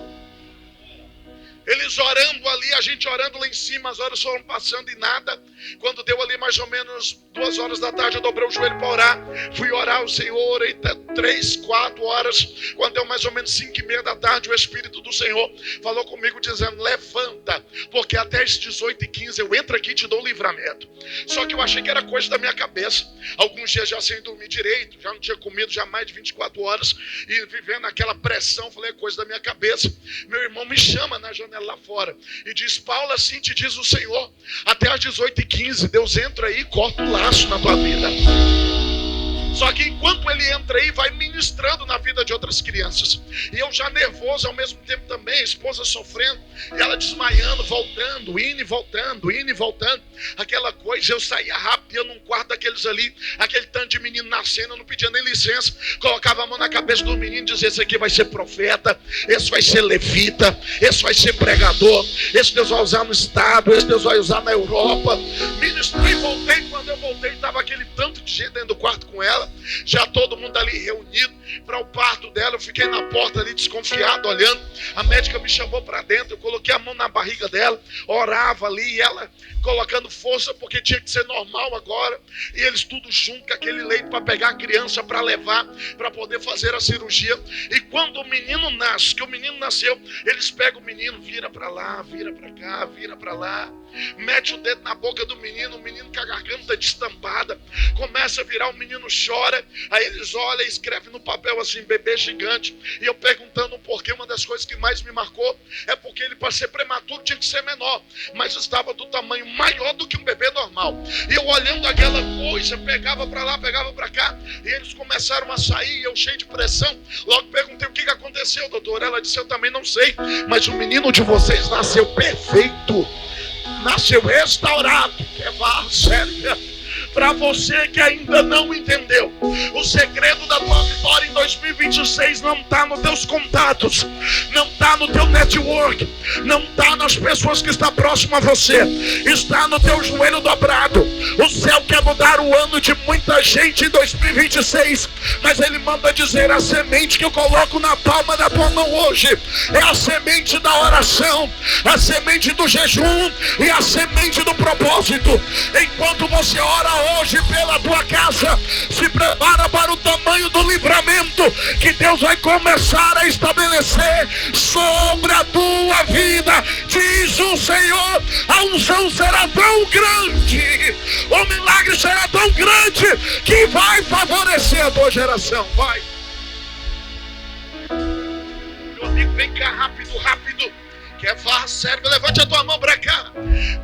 Eles orando ali, a gente orando lá em cima, as horas foram passando e nada. Quando deu ali mais ou menos 2 horas da tarde, eu dobrei o joelho para orar. Fui orar ao Senhor, orei 3, 4 horas. Quando deu mais ou menos 5:30 da tarde, o Espírito do Senhor falou comigo dizendo, levanta, porque até as 18h15 eu entro aqui e te dou livramento. Só que eu achei que era coisa da minha cabeça. Alguns dias já sem dormir direito, já não tinha comido já mais de 24 horas. E vivendo aquela pressão, falei, é coisa da minha cabeça. Meu irmão me chama na janela lá fora e diz, Paulo, assim te diz o Senhor, até às 18h15 Deus entra aí e corta o laço na tua vida. Só que enquanto ele entra aí, vai ministrando na vida de outras crianças. E eu já nervoso, ao mesmo tempo também, a esposa sofrendo, e ela desmaiando, voltando, indo e voltando, indo e voltando. Aquela coisa, eu saía rápido, ia num quarto daqueles ali, aquele tanto de menino nascendo, eu não pedia nem licença, colocava a mão na cabeça do menino e dizia, esse aqui vai ser profeta, esse vai ser levita, esse vai ser pregador, esse Deus vai usar no estado, esse Deus vai usar na Europa. Ministrei e voltei, quando eu voltei, estava aquele tanto de gente dentro do quarto com ela, já todo mundo ali reunido para o parto dela. Eu fiquei na porta ali desconfiado, olhando. A médica me chamou para dentro, eu coloquei a mão na barriga dela, orava ali, e ela colocando força, porque tinha que ser normal agora, e eles tudo junto com aquele leito para pegar a criança, para levar, para poder fazer a cirurgia. E quando o menino nasce, que o menino nasceu, eles pegam o menino, vira para lá, vira para cá, vira para lá, mete o dedo na boca do menino, o menino com a garganta destampada, começa a virar, o menino chora, aí eles olham e escrevem no papel assim, bebê gigante. E eu perguntando um porquê, uma das coisas que mais me marcou é porque ele, para ser prematuro, tinha que ser menor, mas estava do tamanho maior do que um bebê normal. E eu olhando aquela coisa, pegava para lá, pegava para cá, e eles começaram a sair, eu cheio de pressão. Logo perguntei, o que aconteceu, doutor? Ela disse, eu também não sei, mas o menino de vocês nasceu perfeito, nasceu restaurado. Para você que ainda não entendeu, O segredo da tua vitória em 2026 não está nos teus contatos, não está no teu network, não está nas pessoas que estão próximas a você, está no teu joelho dobrado. O céu quer mudar o ano de muita gente em 2026, mas Ele manda dizer: a semente que eu coloco na palma da tua mão hoje é a semente da oração, a semente do jejum e a semente do propósito. Enquanto você ora hoje pela tua casa, se prepara para o tamanho do livramento que Deus vai começar a estabelecer sobre a tua vida. Diz o Senhor: a unção será tão grande, o milagre será tão grande que vai favorecer a tua geração. Vai, meu amigo, vem cá, rápido, rápido. Quer falar sério? Levante a tua mão para cá.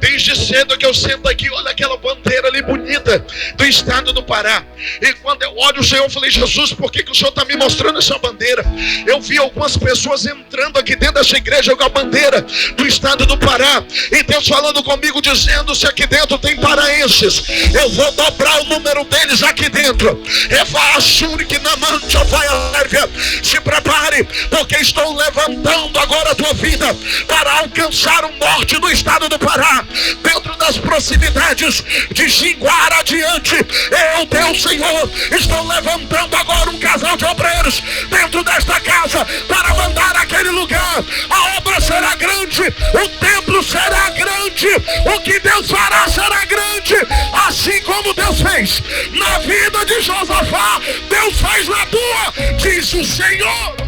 Desde cedo que eu sento aqui, olha aquela bandeira ali bonita do estado do Pará. E quando eu olho o Senhor, eu falei: Jesus, por que o Senhor está me mostrando essa bandeira? Eu vi algumas pessoas entrando aqui dentro dessa igreja com a bandeira do estado do Pará. E Deus falando comigo, dizendo: se aqui dentro tem paraenses, eu vou dobrar o número deles aqui dentro. Se prepare, porque estou levantando agora a tua vida para alcançar o norte do estado do Pará, dentro das proximidades de Xinguara adiante. Eu, Deus Senhor, estou levantando agora um casal de obreiros dentro desta casa para mandar aquele lugar. A obra será grande, o templo será grande, o que Deus fará será grande, assim como Deus fez na vida de Josafá, Deus faz na tua, diz o Senhor.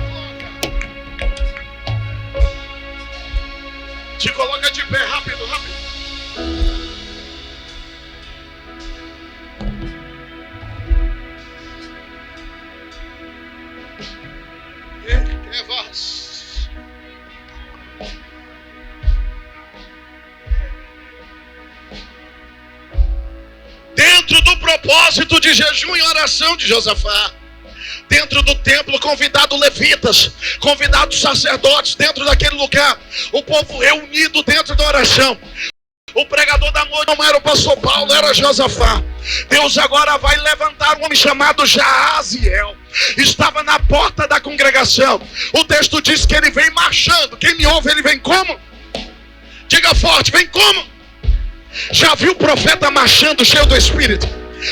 Te coloca de pé, rápido, rápido. Dentro do propósito de jejum e oração de Josafá, dentro do templo, convidado levitas, convidados sacerdotes, dentro daquele lugar, o povo reunido dentro da oração. O pregador da noite não era o pastor Paulo, era Josafá. Deus agora vai levantar um homem chamado Jaziel. Estava na porta da congregação. O texto diz que ele vem marchando. Quem me ouve, ele vem como? Diga forte, vem como? Já viu o profeta marchando cheio do Espírito?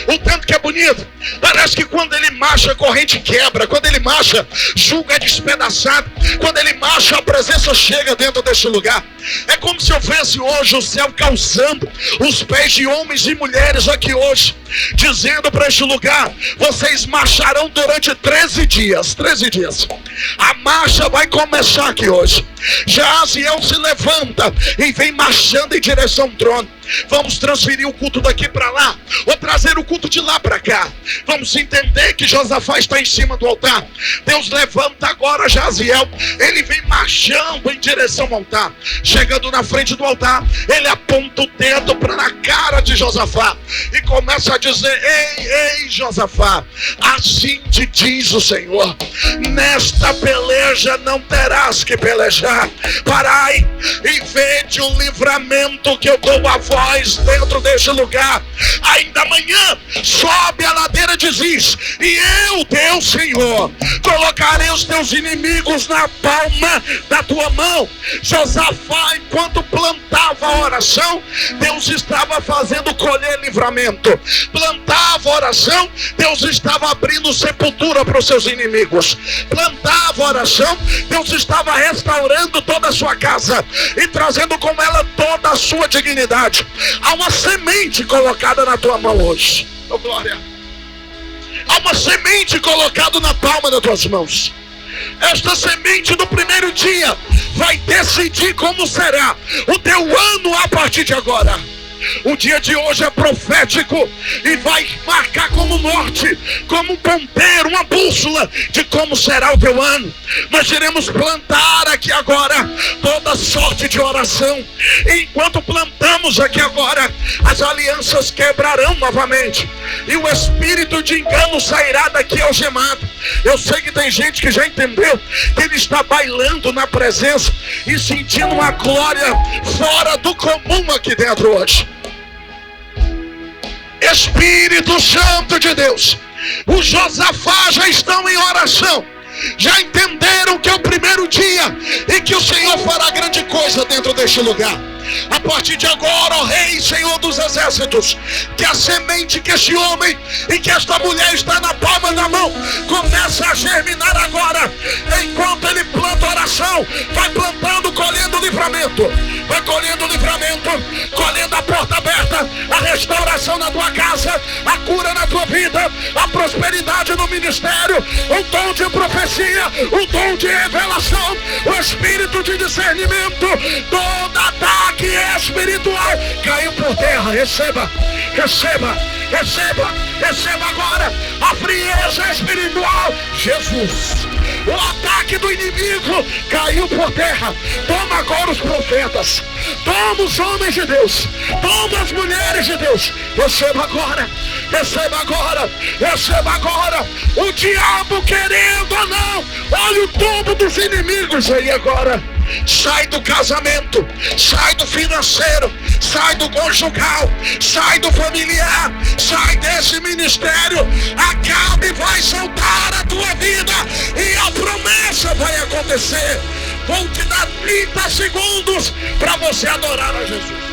O tanto que é bonito. Parece que quando ele marcha, a corrente quebra. Quando ele marcha, julga é despedaçado. Quando ele marcha, a presença chega dentro desse lugar. É como se eu visse hoje o céu calçando os pés de homens e mulheres aqui hoje, dizendo para este lugar: vocês marcharão durante 13 dias. 13 dias. A marcha vai começar aqui hoje. Jaziel se levanta e vem marchando em direção ao trono. Vamos transferir o culto daqui para lá, ou trazer o culto de lá para cá. Vamos entender que Josafá está em cima do altar. Deus levanta agora Jaziel. Ele vem marchando em direção ao altar. Chegando na frente do altar, ele aponta o dedo na cara de Josafá e começa a dizer: ei Josafá, assim te diz o Senhor, nesta peleja não terás que pelejar. Parai e vede o livramento que eu dou a voz dentro deste lugar. Ainda amanhã sobe a ladeira de Ziz, e eu, Deus Senhor, colocarei os teus inimigos na palma da tua mão. Josafá, enquanto plantava a oração, Deus estava fazendo colher livramento. Plantava a oração, Deus estava abrindo sepultura para os seus inimigos. Plantava a oração, Deus estava restaurando toda a sua casa e trazendo com ela toda a sua dignidade. Há uma semente colocada na tua mão hoje. Oh, glória. Há uma semente colocada na palma das tuas mãos. Esta semente do primeiro dia vai decidir como será o teu ano a partir de agora. O dia de hoje é profético e vai marcar como norte, como um ponteiro, uma bússola de como será o teu ano. Nós iremos plantar aqui agora toda sorte de oração. E enquanto plantamos aqui agora, as alianças quebrarão novamente e o espírito de engano sairá daqui algemado. Eu sei que tem gente que já entendeu que ele está bailando na presença e sentindo uma glória fora do comum aqui dentro hoje. Espírito Santo de Deus, Os Josafá já estão em oração. Já entenderam que é o primeiro dia e que o Senhor fará grande coisa dentro deste lugar. A partir de agora, ó Rei, Senhor dos Exércitos, que a semente que este homem e que esta mulher está na palma da mão começa a germinar agora. Enquanto ele planta oração, vai plantando, colhendo livramento. Vai colhendo livramento, colhendo a porta aberta, a restauração na tua casa, a cura na tua vida, a prosperidade no ministério, o dom de profecia, o dom de revelação, o espírito de discernimento, todo ataque espiritual caiu por terra. Receba, receba, receba, receba agora a frieza espiritual. Jesus, o ataque do inimigo caiu por terra. Toma agora os profetas, toma os homens de Deus, toma as mulheres de Deus. Receba agora, receba agora, receba agora. O diabo querendo ou não, olha o tombo dos inimigos aí agora. Sai do casamento, sai do financeiro, sai do conjugal, sai do familiar, sai desse ministério. Acabe vai soltar a tua vida e a promessa vai acontecer. Vou te dar 30 segundos para você adorar a Jesus.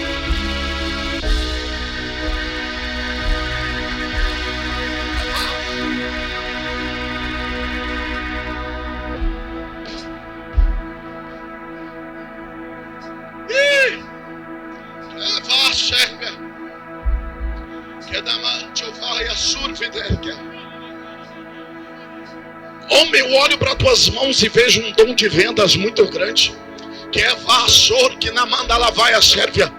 Homem, eu olho para tuas mãos e vejo um dom de vendas muito grande, que é vassoura que na manda lá vai a Sérvia.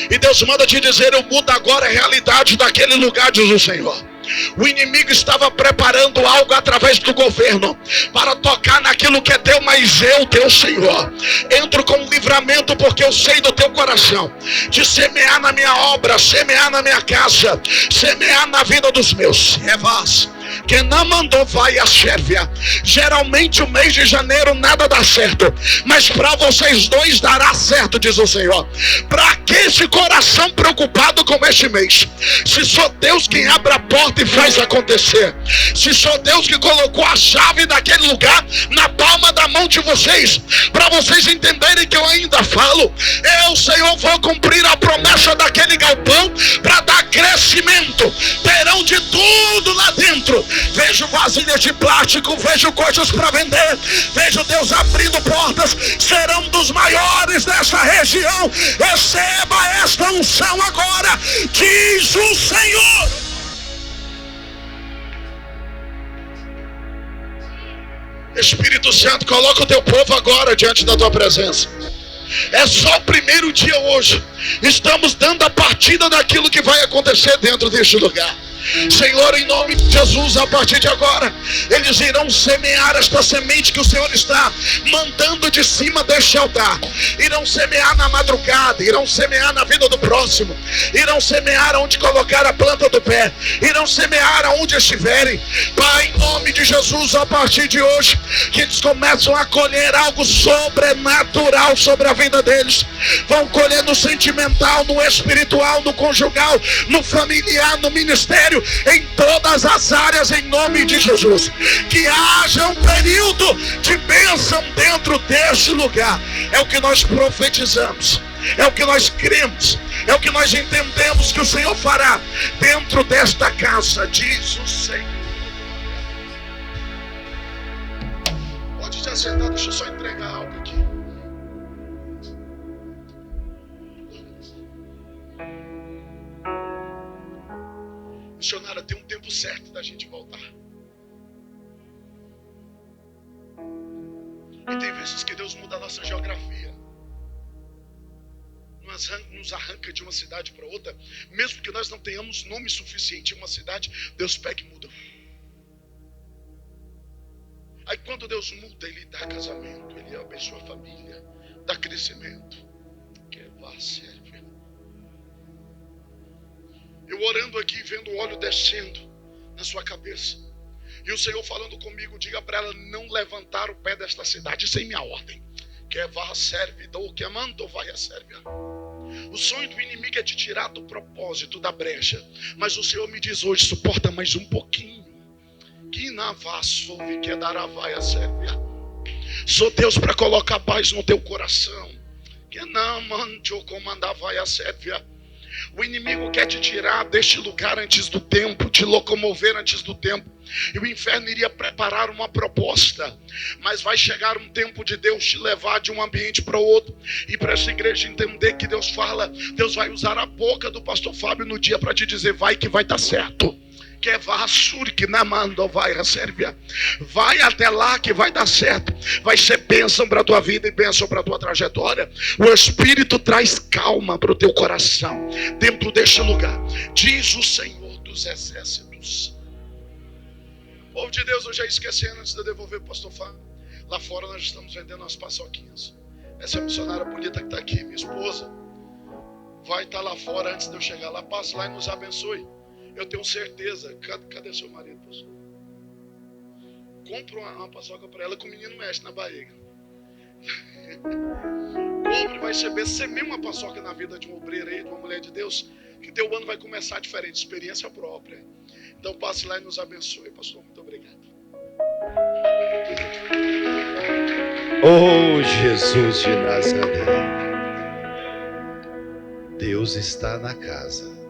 E Deus manda te dizer: eu mudo agora a realidade daquele lugar, diz o Senhor. O inimigo estava preparando algo através do governo para tocar naquilo que é teu, mas eu, teu Senhor, entro com livramento, porque eu sei do teu coração de semear na minha obra, semear na minha casa, semear na vida dos meus. Quem não mandou vai a Sérvia. Geralmente o mês de janeiro nada dá certo, mas para vocês dois dará certo, diz o Senhor. Para que esse coração preocupado com este mês? Se sou Deus quem abre a porta e faz acontecer, se sou Deus que colocou a chave daquele lugar na palma da mão de vocês, para vocês entenderem que eu ainda falo, eu, Senhor, vou cumprir a promessa daquele galpão para dar crescimento. Terão de tudo lá dentro. Vejo vasilhas de plástico, vejo coisas para vender, vejo Deus abrindo portas. Serão dos maiores dessa região. Receba esta unção agora, diz o Senhor. Espírito Santo, coloca o teu povo agora diante da tua presença. É só o primeiro dia hoje. Estamos dando a partida daquilo que vai acontecer dentro deste lugar. Senhor, em nome de Jesus, a partir de agora, eles irão semear esta semente que o Senhor está mandando de cima deste altar. Irão semear na madrugada, irão semear na vida do próximo, irão semear onde colocar a planta do pé, irão semear aonde estiverem. Pai, em nome de Jesus, a partir de hoje, que eles começam a colher algo sobrenatural sobre a vida deles. Vão colher no sentimental, no espiritual, no conjugal, no familiar, no ministério, em todas as áreas, em nome de Jesus. Que haja um período de bênção dentro deste lugar. É o que nós profetizamos, é o que nós cremos, é o que nós entendemos que o Senhor fará dentro desta casa, diz o Senhor. Pode te assentar, deixa eu só entregar algo aqui. Missionária, tem um tempo certo da gente voltar. E tem vezes que Deus muda a nossa geografia. Nos arranca de uma cidade para outra. Mesmo que nós não tenhamos nome suficiente em uma cidade, Deus pega e muda. Aí quando Deus muda, Ele dá casamento, Ele abençoa a família, dá crescimento. Que vá Sérvia. Eu orando aqui, vendo o óleo descendo na sua cabeça. E o Senhor falando comigo: diga para ela não levantar o pé desta cidade sem minha ordem. Que vá Sérvia, ou que amando vai a Sérvia. O sonho do inimigo é te tirar do propósito, da brecha. Mas o Senhor me diz hoje: suporta mais um pouquinho. Sou Deus para colocar paz no teu coração. Que não mande comandar vai a sérvia. O inimigo quer te tirar deste lugar antes do tempo, te locomover antes do tempo. E o inferno iria preparar uma proposta. Mas vai chegar um tempo de Deus te levar de um ambiente para o outro. E para essa igreja entender que Deus fala, Deus vai usar a boca do pastor Fábio no dia para te dizer, vai que vai dar certo. Que vai a Sérvia. Vai até lá que vai dar certo. Vai ser bênção para a tua vida e bênção para a tua trajetória. O Espírito traz calma para o teu coração dentro deste lugar, diz o Senhor dos Exércitos. Povo de Deus, eu já esquecendo antes de eu devolver para o pastor Fábio. Lá fora nós estamos vendendo umas paçoquinhas. Essa missionária bonita que está aqui, minha esposa, vai estar lá fora antes de eu chegar lá. Passe lá e nos abençoe. Eu tenho certeza. Cadê seu marido, pastor? Compre uma paçoca para ela que o menino mexe na barriga. Compre, vai ser mesmo uma paçoca na vida de um obreiro aí, de uma mulher de Deus, que teu ano vai começar diferente, experiência própria. Então passe lá e nos abençoe, pastor. Muito obrigado. Oh, Jesus de Nazaré. Deus está na casa.